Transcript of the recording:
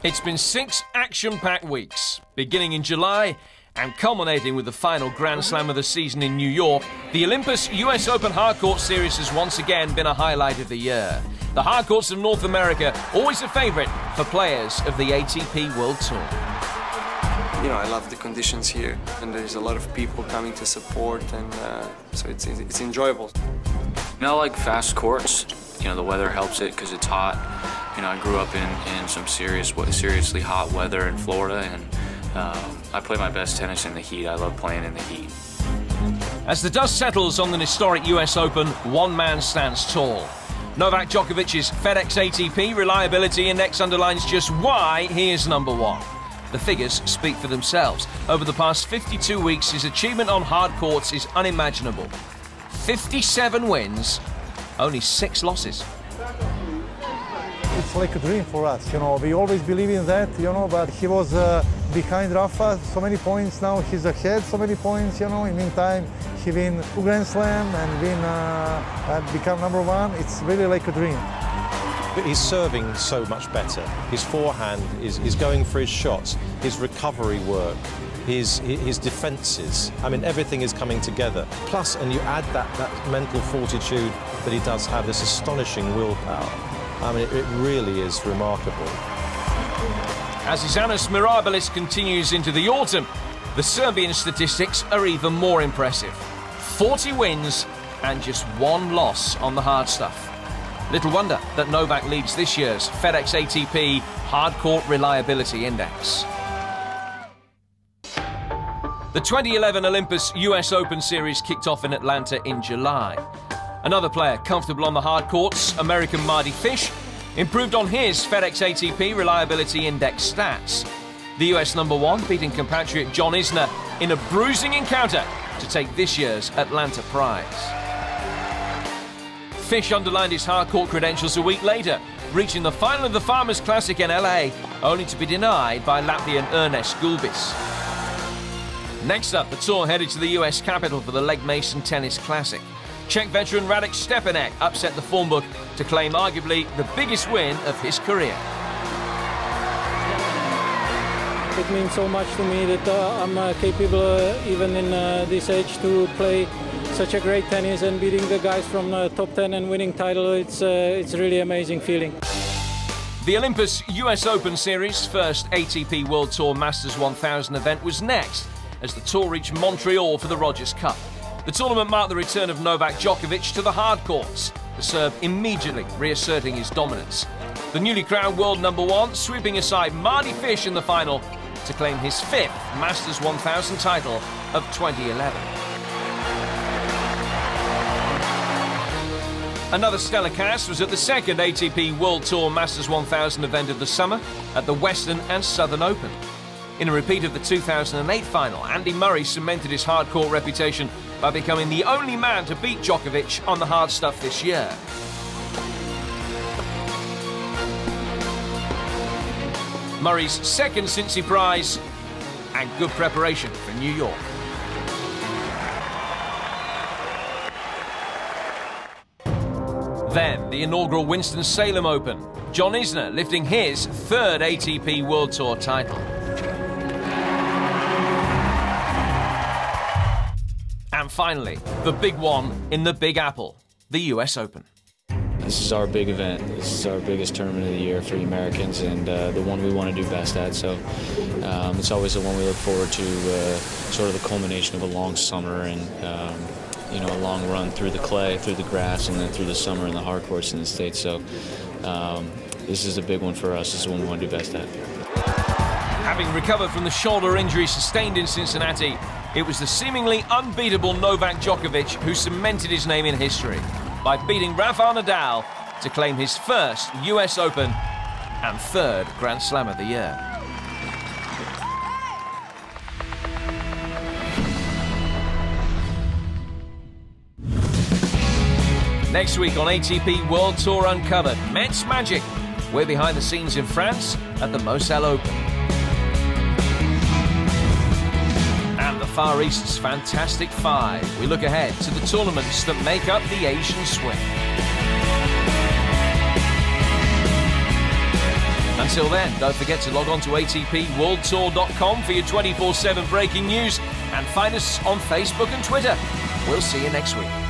It's been 6 action-packed weeks, beginning in July and culminating with the final Grand Slam of the season in New York. The Olympus US Open Hardcourt Series has once again been a highlight of the year. The hardcourts of North America, always a favourite for players of the ATP World Tour. You know, I love the conditions here, and there's a lot of people coming to support, and so it's enjoyable. You know, I like fast courts. You know, the weather helps it because it's hot. You know, I grew up in some seriously hot weather in Florida, and I play my best tennis in the heat. I love playing in the heat. As the dust settles on the historic US Open, one man stands tall. Novak Djokovic's FedEx ATP Reliability Index underlines just why he is #1. The figures speak for themselves. Over the past 52 weeks, his achievement on hard courts is unimaginable. 57 wins, only 6 losses. It's like a dream for us, you know. We always believe in that, you know, but he was behind Rafa, so many points. Now he's ahead, so many points, you know. In the meantime, he win 2 Grand Slam and become #1. It's really like a dream. He's serving so much better. His forehand is going for his shots, his recovery work, his defences. I mean, everything is coming together. Plus, and you add that mental fortitude that he does have, this astonishing willpower. I mean, it really is remarkable. As his annus mirabilis continues into the autumn, the Serbian statistics are even more impressive. 40 wins and just 1 loss on the hard stuff. Little wonder that Novak leads this year's FedEx ATP Hardcourt Reliability Index. The 2011 Olympus US Open Series kicked off in Atlanta in July. Another player comfortable on the hard courts, American Mardy Fish, improved on his FedEx ATP Reliability Index stats. The US #1 beating compatriot John Isner in a bruising encounter to take this year's Atlanta prize. Fish underlined his hardcourt credentials a week later, reaching the final of the Farmers Classic in LA, only to be denied by Latvian Ernest Gulbis. Next up, the tour headed to the US capital for the Legg Mason Tennis Classic. Czech veteran Radek Stepanek upset the form book to claim arguably the biggest win of his career. It means so much to me that I'm capable, even in this age, to play such a great tennis and beating the guys from top 10 and winning title. It's really amazing feeling. The Olympus US Open Series' first ATP World Tour Masters 1000 event was next, as the tour reached Montreal for the Rogers Cup. The tournament marked the return of Novak Djokovic to the hard courts, the Serb immediately reasserting his dominance. The newly crowned world #1 sweeping aside Mardy Fish in the final to claim his 5th Masters 1000 title of 2011. Another stellar cast was at the second ATP World Tour Masters 1000 event of the summer at the Western and Southern Open. In a repeat of the 2008 final, Andy Murray cemented his hardcourt reputation by becoming the only man to beat Djokovic on the hard stuff this year. Murray's second Cincy prize and good preparation for New York. Then, the inaugural Winston-Salem Open. John Isner lifting his 3rd ATP World Tour title. And finally, the big one in the Big Apple, the US Open. This is our big event. This is our biggest tournament of the year for the Americans, and the one we want to do best at. So it's always the one we look forward to, sort of the culmination of a long summer and you know, a long run through the clay, through the grass, and then through the summer in the hard courts in the States. So this is a big one for us. This is the one we want to do best at. Having recovered from the shoulder injury sustained in Cincinnati, it was the seemingly unbeatable Novak Djokovic who cemented his name in history by beating Rafael Nadal to claim his 1st US Open and 3rd Grand Slam of the year. Next week on ATP World Tour Uncovered, Mets Magic. We're behind the scenes in France at the Moselle Open. And the Far East's Fantastic Five. We look ahead to the tournaments that make up the Asian swing. Until then, don't forget to log on to atpworldtour.com for your 24/7 breaking news and find us on Facebook and Twitter. We'll see you next week.